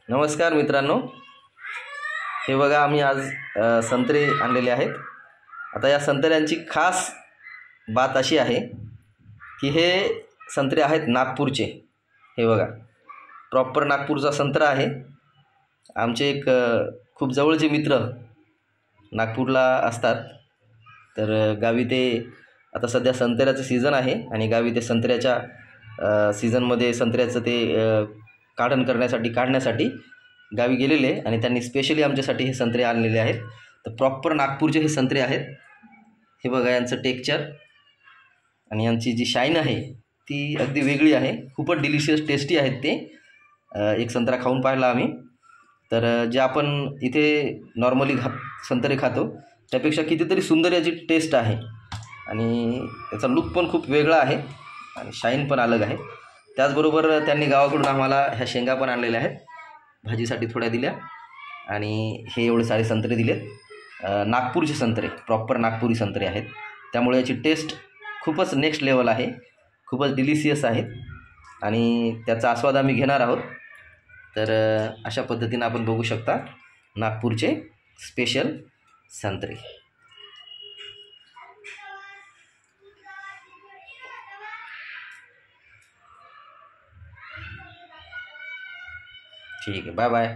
नमस्कार मित्रांनो, हे बघा आम्ही आज संत्रे आणलेले आहेत. आता या संत्र्यांची खास बात अशी आहे की हे संत्रे आहेत नागपूरचे. हे बघा, प्रॉपर नागपूरचा संत्रा आहे. आमचे एक खूप जवळचे मित्र नागपूरला असतात. तर गावी ते आता सध्या संत्र्याचं सीझन आहे आणि गावी ते संत्र्याच्या सीझनमध्ये संत्र्याचं ते काढण्यासाठी गावी गेलेले आणि त्यांनी स्पेशली आमच्यासाठी हे संत्रे आणलेले आहेत. तर प्रॉपर नागपूरचे हे संत्रे आहेत. हे बघा, यांचं टेक्चर आणि यांची जी शाईन आहे ती अगदी वेगळी आहे. खूपच डिलिशियस टेस्टी आहेत ते. एक संत्रा खाऊन पाहिला आम्ही. तर जे आपण इथे नॉर्मली संत्रे खातो त्यापेक्षा कितीतरी सुंदर याची टेस्ट आहे आणि याचा लुक पण खूप वेगळा आहे आणि शाईन पण अलग आहे. त्याचबरोबर त्यांनी गावाकडून आम्हाला ह्या शेंगा पण आणलेल्या आहेत, भाजीसाठी थोड्या दिल्या आणि हे एवढे सारे संत्रे दिलेत. नागपूरचे संत्रे, प्रॉपर नागपुरी संत्रे आहेत. त्यामुळे याची टेस्ट खूपच नेक्स्ट लेवल आहे, खूपच डिलिशियस आहे आणि त्याचा आस्वाद आम्ही घेणार आहोत. तर अशा पद्धतीनं आपण बघू शकता नागपूरचे स्पेशल संत्रे. ठीक आहे, बाय बाय.